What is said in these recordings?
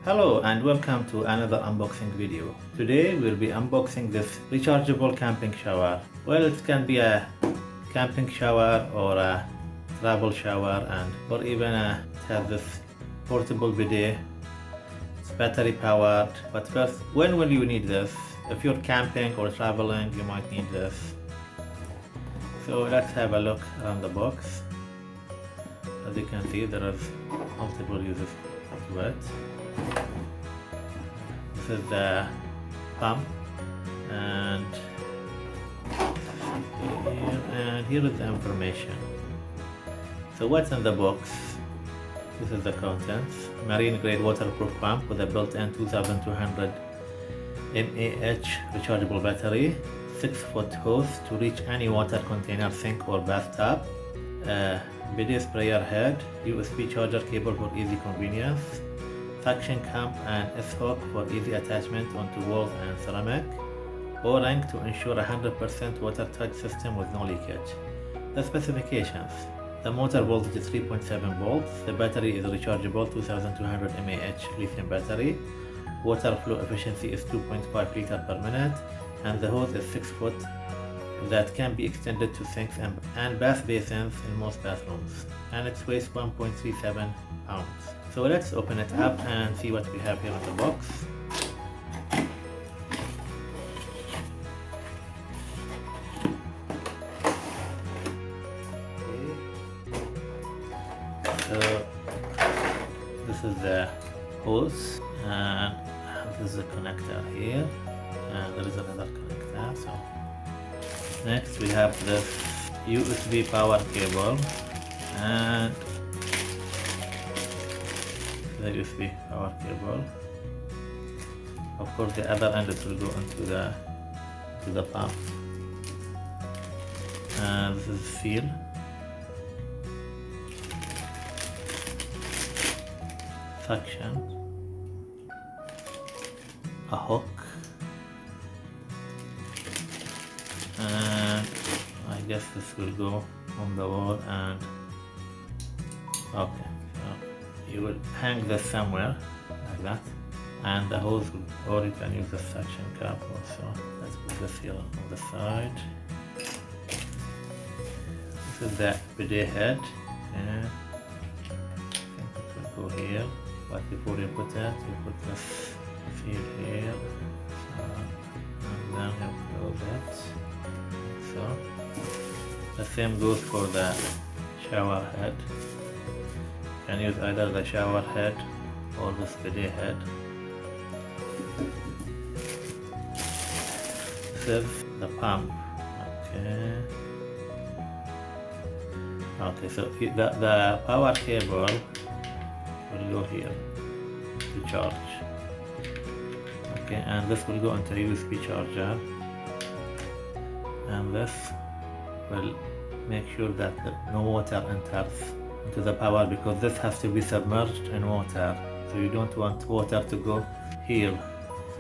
Hello and welcome to another unboxing video. Today we'll be unboxing this rechargeable camping shower. Well, it can be a camping shower or a travel shower or even it has this portable bidet. It's battery powered. But first, when will you need this? If you're camping or traveling, you might need this. So let's have a look around the box. As you can see, there is multiple uses to it. This is the pump, and here is the information. So what's in the box? This is the contents. Marine grade waterproof pump with a built-in 2200 mAh rechargeable battery, 6-foot hose to reach any water container, sink or bathtub, bidet sprayer head, USB charger cable for easy convenience, suction cup and S-hook for easy attachment onto walls and ceramic, O-ring to ensure 100% watertight system with no leakage. The specifications: the motor voltage is 3.7 volts, the battery is rechargeable 2200 mAh lithium battery, water flow efficiency is 2.5 liters per minute, and the hose is 6 foot that can be extended to sinks and bath basins in most bathrooms, and it weighs 1.37 pounds. So let's open it up and see what we have here in the box. So this is the hose, and this is a connector here, and there is another connector. So next we have this USB power cable and the USB power cable. Of course, the other end it will go into the pump. And this is seal. Suction. A hook. And I guess this will go on the wall, and okay, so you will hang this somewhere like that, and the hose will, or you can use the suction cup also. Let's put this here on the side. This is the bidet head. Okay. I think it will go here, but before you put it, you put this seal here, and then you close it. So the same goes for the shower head. You can use either the shower head or the bidet head. This is the pump. Okay, so the power cable will go here to charge. Okay, and this will go into a USB charger. And this will make sure that no water enters into the power, because this has to be submerged in water. So you don't want water to go here.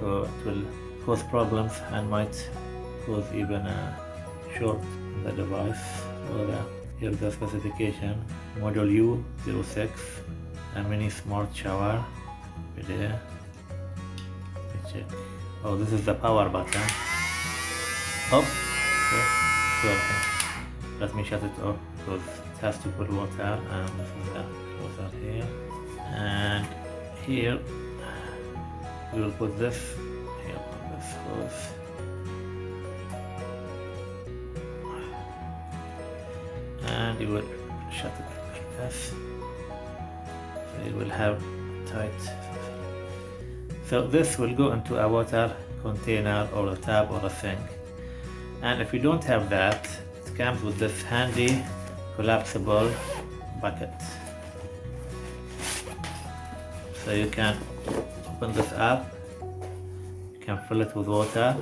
So it will cause problems and might cause even a short in the device. So here's the specification. Model U06, a mini smart shower bidet. Let's check. Oh, this is the power button. Oh. Okay. Let me shut it off because it has to put water, and this is the closer here. And here we will put this here on this hose. And you will shut it like this. So you will have tight. So this will go into a water container or a tub or a sink. And if you don't have that, it comes with this handy collapsible bucket. So you can open this up, you can fill it with water,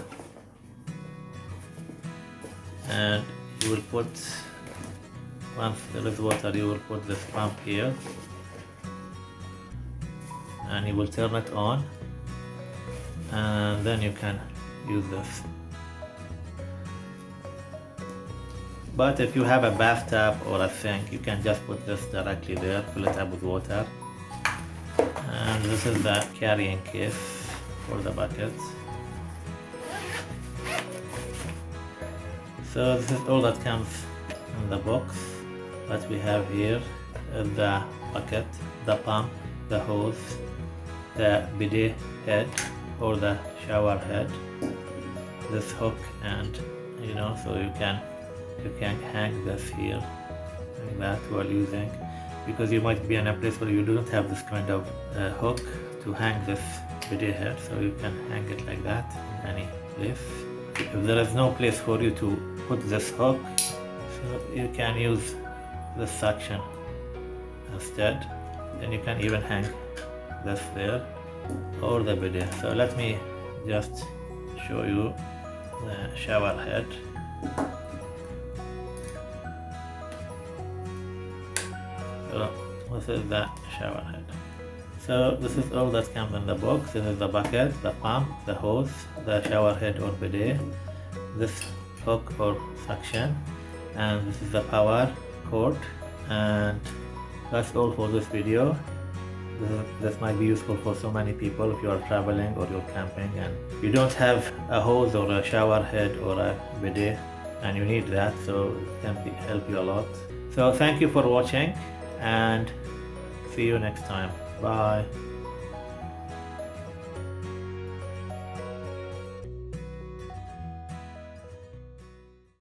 and you will put, once there is water, you will put this pump here, and you will turn it on, and then you can use this. But if you have a bathtub or a sink, you can just put this directly there, fill it up with water, And this is the carrying case for the buckets. So this is all that comes in the box. What we have here is the bucket, the pump, the hose, the bidet head or the shower head, this hook, and so you can hang this here like that while using, because you might be in a place where you don't have this kind of hook to hang this bidet head, so you can hang it like that in any place. If there is no place for you to put this hook, so you can use this section instead. Then you can even hang this there or the bidet. So let me just show you the shower head. So this is the shower head. So this is all that comes in the box. This is the bucket, the pump, the hose, the shower head or bidet, this hook or suction, and this is the power cord. And that's all for this video. This might be useful for so many people if you are traveling or you're camping and you don't have a hose or a shower head or a bidet and you need that, so it can help you a lot. So thank you for watching and see you next time. Bye.